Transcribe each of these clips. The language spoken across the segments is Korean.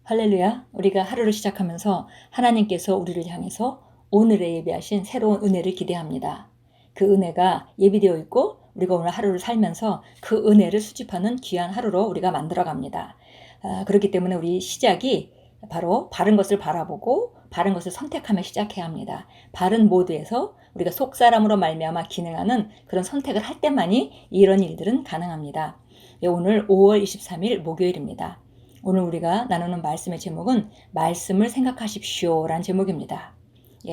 할렐루야. 우리가 하루를 시작하면서 하나님께서 우리를 향해서 오늘에 예비하신 새로운 은혜를 기대합니다. 그 은혜가 예비되어 있고 우리가 오늘 하루를 살면서 그 은혜를 수집하는 귀한 하루로 우리가 만들어갑니다. 그렇기 때문에 우리 시작이 바로 바른 것을 바라보고 바른 것을 선택하며 시작해야 합니다. 바른 모드에서 우리가 속사람으로 말미암아 기능하는 그런 선택을 할 때만이 이런 일들은 가능합니다. 오늘 5월 23일 목요일입니다. 오늘 우리가 나누는 말씀의 제목은 말씀을 생각하십시오 라는 제목입니다.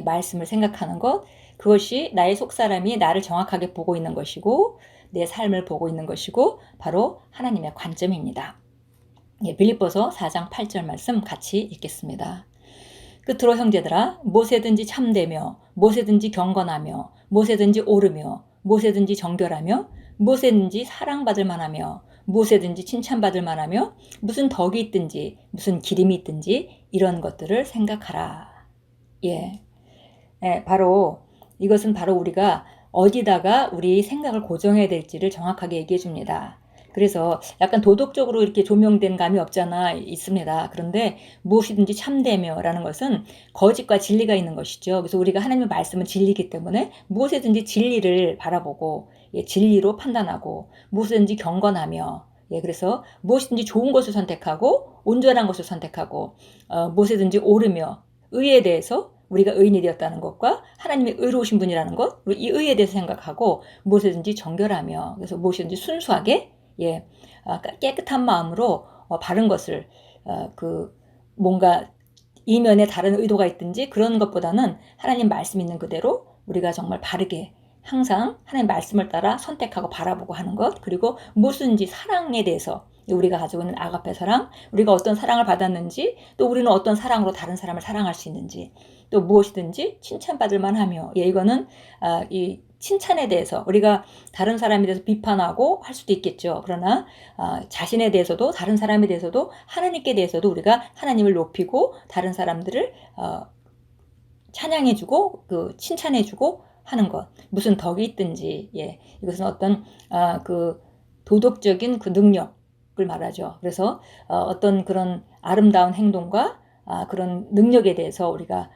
말씀을 생각하는 것, 그것이 나의 속사람이 나를 정확하게 보고 있는 것이고 내 삶을 보고 있는 것이고 바로 하나님의 관점입니다. 빌립보서 4장 8절 말씀 같이 읽겠습니다. 끝으로 형제들아, 무엇에든지 참되며 무엇에든지 경건하며 무엇에든지 옳으며 무엇에든지 정결하며 무엇에든지 사랑받을 만하며 무엇에든지 칭찬받을 만하며 무슨 덕이 있든지 무슨 기림이 있든지 이런 것들을 생각하라. 바로 이것은 바로 우리가 어디다가 우리 생각을 고정해야 될지를 정확하게 얘기해 줍니다. 그래서 약간 도덕적으로 이렇게 조명된 감이 없잖아 있습니다. 그런데 무엇이든지 참되며 라는 것은 거짓과 진리가 있는 것이죠. 그래서 우리가 하나님의 말씀은 진리이기 때문에 무엇이든지 진리를 바라보고 진리로 판단하고 무엇이든지 경건하며 그래서 무엇이든지 좋은 것을 선택하고 온전한 것을 선택하고 무엇이든지 옳으며 의에 대해서 우리가 의인이 되었다는 것과 하나님의 의로우신 분이라는 것, 이 의에 대해서 생각하고 무엇이든지 정결하며 그래서 무엇이든지 순수하게 깨끗한 마음으로 바른 것을 뭔가 이면에 다른 의도가 있든지 그런 것보다는 하나님 말씀 있는 그대로 우리가 정말 바르게 항상 하나님 말씀을 따라 선택하고 바라보고 하는 것, 그리고 무엇인지 사랑에 대해서 우리가 가지고 있는 아가페 사랑, 우리가 어떤 사랑을 받았는지, 또 우리는 어떤 사랑으로 다른 사람을 사랑할 수 있는지, 또 무엇이든지 칭찬받을 만하며 이거는 이 칭찬에 대해서 우리가 다른 사람에 대해서 비판하고 할 수도 있겠죠. 그러나 자신에 대해서도 다른 사람에 대해서도 하나님께 대해서도 우리가 하나님을 높이고 다른 사람들을 찬양해주고 칭찬해주고 하는 것, 무슨 덕이 있든지 이것은 어떤 도덕적인 능력을 말하죠. 그래서 어떤 그런 아름다운 행동과 그런 능력에 대해서 우리가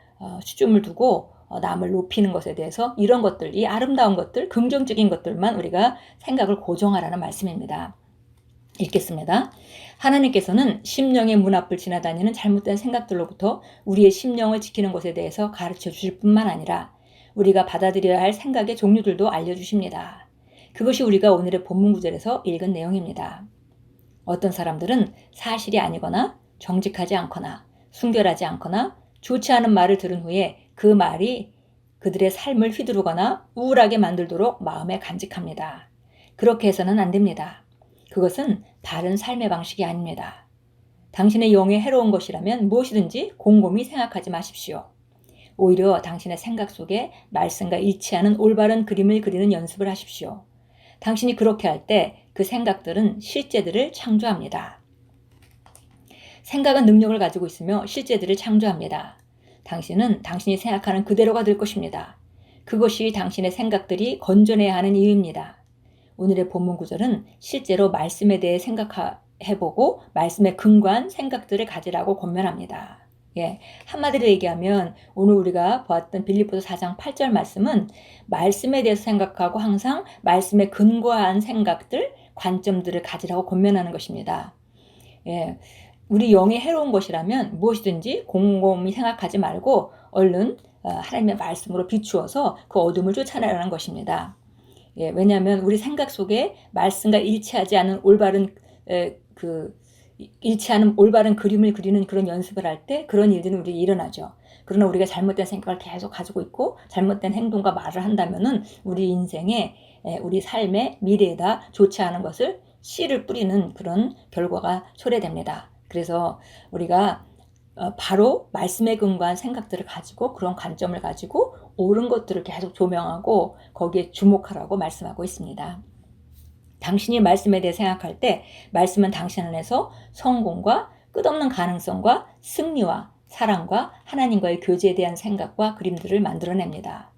초점을 두고 남을 높이는 것에 대해서 이런 것들, 이 아름다운 것들, 긍정적인 것들만 우리가 생각을 고정하라는 말씀입니다. 읽겠습니다. 하나님께서는 심령의 문 앞을 지나다니는 잘못된 생각들로부터 우리의 심령을 지키는 것에 대해서 가르쳐 주실 뿐만 아니라 우리가 받아들여야 할 생각의 종류들도 알려주십니다. 그것이 우리가 오늘의 본문 구절에서 읽은 내용입니다. 어떤 사람들은 사실이 아니거나 정직하지 않거나 순결하지 않거나 좋지 않은 말을 들은 후에 그 말이 그들의 삶을 휘두르거나 우울하게 만들도록 마음에 간직합니다. 그렇게 해서는 안 됩니다. 그것은 바른 삶의 방식이 아닙니다. 당신의 영에 해로운 것이라면 무엇이든지 곰곰이 생각하지 마십시오. 오히려 당신의 생각 속에 말씀과 일치하는 올바른 그림을 그리는 연습을 하십시오. 당신이 그렇게 할 때 그 생각들은 실제들을 창조합니다. 생각은 능력을 가지고 있으며 실제들을 창조합니다. 당신은 당신이 생각하는 그대로가 될 것입니다. 그것이 당신의 생각들이 건전해야 하는 이유입니다. 오늘의 본문 구절은 실제로 말씀에 대해 생각해보고 말씀에 근거한 생각들을 가지라고 권면합니다. 한마디로 얘기하면 오늘 우리가 보았던 빌립보서 4장 8절 말씀은 말씀에 대해서 생각하고 항상 말씀에 근거한 생각들, 관점들을 가지라고 권면하는 것입니다. 우리 영에 해로운 것이라면 무엇이든지 곰곰이 생각하지 말고 얼른 하나님의 말씀으로 비추어서 그 어둠을 쫓아내라는 것입니다. 왜냐하면 우리 생각 속에 말씀과 일치하지 않은 올바른 그림을 그리는 그런 연습을 할 때 그런 일들은 우리에게 일어나죠. 그러나 우리가 잘못된 생각을 계속 가지고 있고 잘못된 행동과 말을 한다면은 우리 인생에 우리 삶의 미래에다 좋지 않은 것을 씨를 뿌리는 그런 결과가 초래됩니다. 그래서 우리가 바로 말씀에 근거한 생각들을 가지고 그런 관점을 가지고 옳은 것들을 계속 조명하고 거기에 주목하라고 말씀하고 있습니다. 당신이 말씀에 대해 생각할 때 말씀은 당신 안에서 성공과 끝없는 가능성과 승리와 사랑과 하나님과의 교제에 대한 생각과 그림들을 만들어냅니다.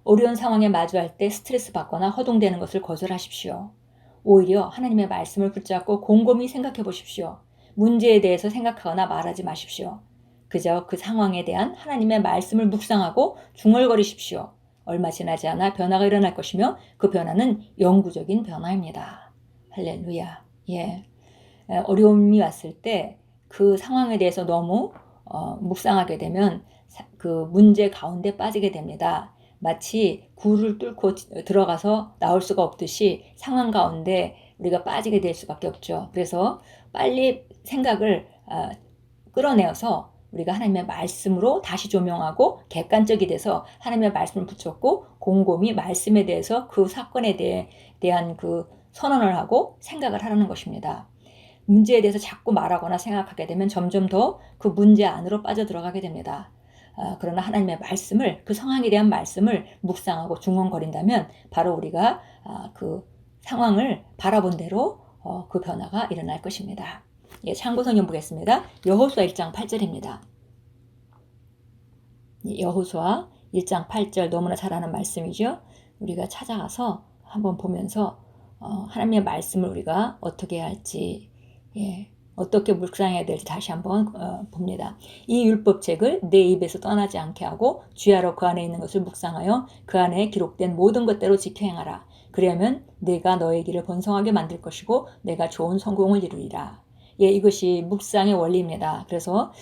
어려운 상황에 마주할 때 스트레스 받거나 허둥대는 것을 거절하십시오. 오히려 하나님의 말씀을 붙잡고 곰곰이 생각해 보십시오. 문제에 대해서 생각하거나 말하지 마십시오. 그저 그 상황에 대한 하나님의 말씀을 묵상하고 중얼거리십시오. 얼마 지나지 않아 변화가 일어날 것이며 그 변화는 영구적인 변화입니다. 할렐루야. 예. 어려움이 왔을 때 그 상황에 대해서 너무 묵상하게 되면 그 문제 가운데 빠지게 됩니다. 마치 굴을 뚫고 들어가서 나올 수가 없듯이 상황 가운데 우리가 빠지게 될 수밖에 없죠. 그래서 빨리 생각을 끌어내어서 우리가 하나님의 말씀으로 다시 조명하고 객관적이 돼서 하나님의 말씀을 붙잡고 곰곰이 말씀에 대해서 그 사건에 대한 그 선언을 하고 생각을 하라는 것입니다. 문제에 대해서 자꾸 말하거나 생각하게 되면 점점 더 그 문제 안으로 빠져들어가게 됩니다. 그러나 하나님의 말씀을, 그 상황에 대한 말씀을 묵상하고 중얼거린다면 바로 우리가 그 상황을 바라본 대로 그 변화가 일어날 것입니다. 예, 참고 성경 보겠습니다. 여호수아 1장 8절입니다. 여호수아 1장 8절 너무나 잘 아는 말씀이죠. 우리가 찾아가서 한번 보면서 하나님의 말씀을 우리가 어떻게 해야 할지, 예, 어떻게 묵상해야 될지 다시 한번 봅니다. 이 율법책을 내 입에서 떠나지 않게 하고 주야로 그 안에 있는 것을 묵상하여 그 안에 기록된 모든 것대로 지켜 행하라. 그러면 내가 너의 길을 번성하게 만들 것이고 내가 좋은 성공을 이루리라. 예, 이것이 묵상의 원리입니다. 그래서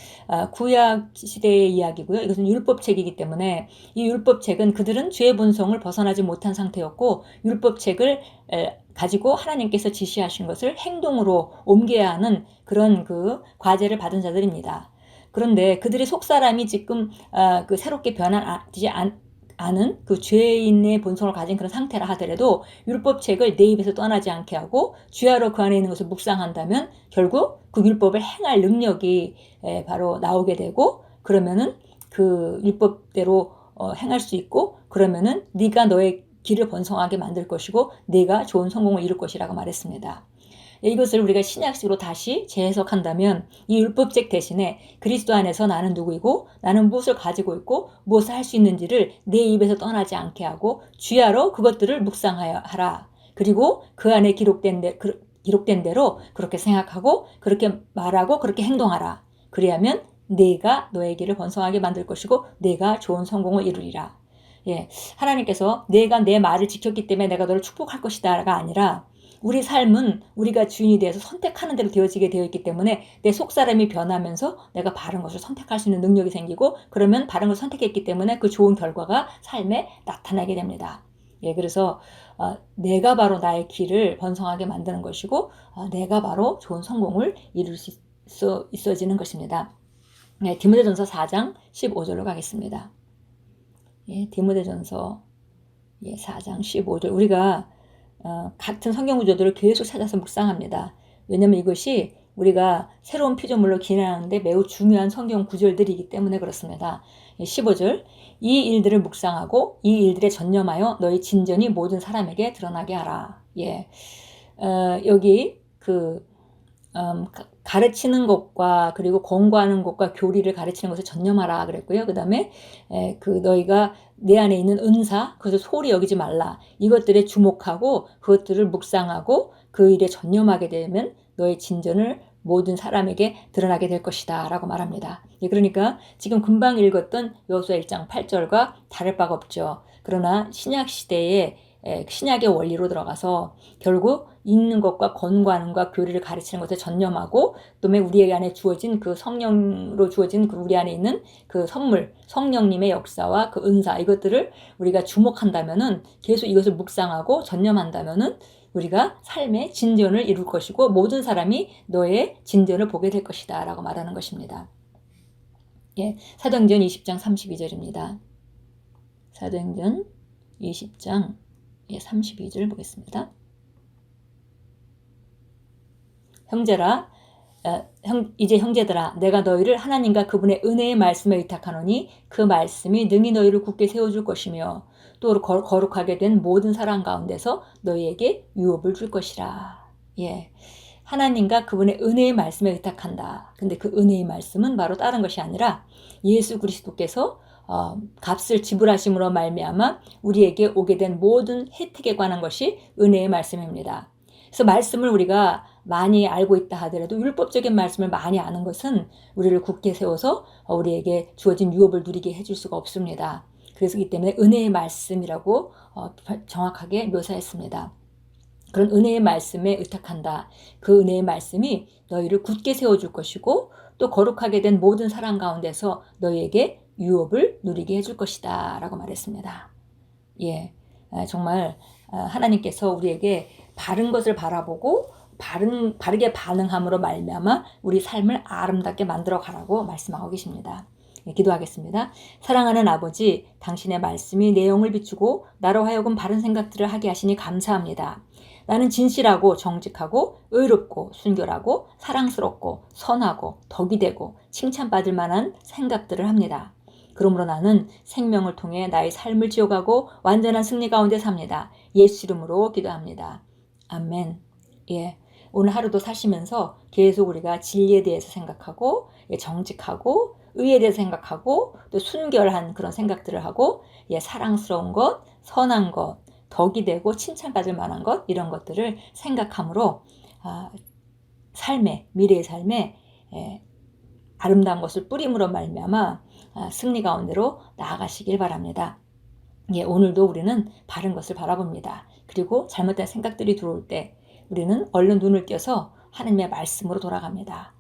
구약 시대의 이야기고요. 이것은 율법책이기 때문에 이 율법책은 그들은 죄의 본성을 벗어나지 못한 상태였고 율법책을 가지고 하나님께서 지시하신 것을 행동으로 옮겨야 하는 그런 그 과제를 받은 자들입니다. 그런데 그들의 속사람이 지금 그 새롭게 변하지 않은 그 죄인의 본성을 가진 그런 상태라 하더라도 율법책을 내 입에서 떠나지 않게 하고 주야로 그 안에 있는 것을 묵상한다면 결국 그 율법을 행할 능력이 바로 나오게 되고 그러면은 그 율법대로 행할 수 있고 그러면은 네가 너의 길을 번성하게 만들 것이고 네가 좋은 성공을 이룰 것이라고 말했습니다. 이것을 우리가 신약식으로 다시 재해석한다면 이 율법책 대신에 그리스도 안에서 나는 누구이고 나는 무엇을 가지고 있고 무엇을 할 수 있는지를 내 입에서 떠나지 않게 하고 주야로 그것들을 묵상하라. 그리고 그 안에 기록된 대로 그렇게 생각하고 그렇게 말하고 그렇게 행동하라. 그리하면 내가 너의 길을 번성하게 만들 것이고 내가 좋은 성공을 이루리라. 예, 하나님께서 내가 내 말을 지켰기 때문에 내가 너를 축복할 것이다가 아니라 우리 삶은 우리가 주인이 되어서 선택하는 대로 되어지게 되어 있기 때문에 내 속사람이 변하면서 내가 바른 것을 선택할 수 있는 능력이 생기고 그러면 바른 것을 선택했기 때문에 그 좋은 결과가 삶에 나타나게 됩니다. 예, 그래서 내가 바로 나의 길을 번성하게 만드는 것이고 내가 바로 좋은 성공을 이룰 수 있어지는 것입니다. 네, 디모데전서 4장 15절로 가겠습니다. 예, 디모데전서 4장 15절 우리가 같은 성경 구조들을 계속 찾아서 묵상합니다. 왜냐하면 이것이 우리가 새로운 피조물로 기능하는데 매우 중요한 성경 구절들이기 때문에 그렇습니다. 15절 이 일들을 묵상하고 이 일들에 전념하여 너희 진전이 모든 사람에게 드러나게 하라. 예, 여기 가르치는 것과 그리고 권고하는 것과 교리를 가르치는 것을 전념하라 그랬고요. 그 다음에 너희가 내 안에 있는 은사 그것을 소홀히 여기지 말라. 이것들에 주목하고 그것들을 묵상하고 그 일에 전념하게 되면 너의 진전을 모든 사람에게 드러나게 될 것이다 라고 말합니다. 그러니까 지금 금방 읽었던 여호수아 1장 8절과 다를 바가 없죠. 그러나 신약 시대에 신약의 원리로 들어가서 결국 읽는 것과 권고하는 것과 교리를 가르치는 것에 전념하고 또 우리 안에 주어진 그 성령으로 주어진 그 우리 안에 있는 그 선물 성령님의 역사와 그 은사 이것들을 우리가 주목한다면은 계속 이것을 묵상하고 전념한다면은 우리가 삶의 진전을 이룰 것이고 모든 사람이 너의 진전을 보게 될 것이다 라고 말하는 것입니다. 예, 사도행전 20장 32절입니다. 사도행전 20장 32절 보겠습니다. 이제 형제들아 내가 너희를 하나님과 그분의 은혜의 말씀에 의탁하노니 그 말씀이 능히 너희를 굳게 세워줄 것이며 또 거룩하게 된 모든 사람 가운데서 너희에게 유업을 줄 것이라. 예, 하나님과 그분의 은혜의 말씀에 의탁한다. 근데 그 은혜의 말씀은 바로 다른 것이 아니라 예수 그리스도께서 값을 지불하심으로 말미암아 우리에게 오게 된 모든 혜택에 관한 것이 은혜의 말씀입니다. 그래서 말씀을 우리가 많이 알고 있다 하더라도 율법적인 말씀을 많이 아는 것은 우리를 굳게 세워서 우리에게 주어진 유업을 누리게 해줄 수가 없습니다. 그래서 이 때문에 은혜의 말씀이라고 정확하게 묘사했습니다. 그런 은혜의 말씀에 의탁한다. 그 은혜의 말씀이 너희를 굳게 세워줄 것이고 또 거룩하게 된 모든 사람 가운데서 너희에게 유업을 누리게 해줄 것이다 라고 말했습니다. 예, 정말 하나님께서 우리에게 바른 것을 바라보고 바르게 반응함으로 말미암아 우리 삶을 아름답게 만들어 가라고 말씀하고 계십니다. 예, 기도하겠습니다. 사랑하는 아버지, 당신의 말씀이 내 영을 비추고 나로 하여금 바른 생각들을 하게 하시니 감사합니다. 나는 진실하고 정직하고 의롭고 순결하고 사랑스럽고 선하고 덕이 되고 칭찬받을 만한 생각들을 합니다. 그러므로 나는 생명을 통해 나의 삶을 지어가고 완전한 승리 가운데 삽니다. 예수 이름으로 기도합니다. 아멘. 예, 오늘 하루도 사시면서 계속 우리가 진리에 대해서 생각하고 정직하고 의에 대해서 생각하고 또 순결한 그런 생각들을 하고 사랑스러운 것, 선한 것, 덕이 되고 칭찬받을 만한 것 이런 것들을 생각함으로 미래의 삶에 아름다운 것을 뿌림으로 말미암아 승리 가운데로 나아가시길 바랍니다. 예, 오늘도 우리는 바른 것을 바라봅니다. 그리고 잘못된 생각들이 들어올 때 우리는 얼른 눈을 띄어서 하나님의 말씀으로 돌아갑니다.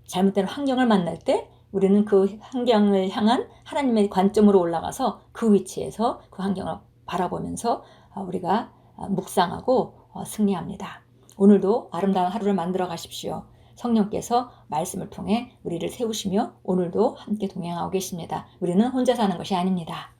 잘못된 환경을 만날 때 우리는 그 환경을 향한 하나님의 관점으로 올라가서 그 위치에서 그 환경을 바라보면서 우리가 묵상하고 승리합니다. 오늘도 아름다운 하루를 만들어 가십시오. 성령께서 말씀을 통해 우리를 세우시며 오늘도 함께 동행하고 계십니다. 우리는 혼자 사는 것이 아닙니다.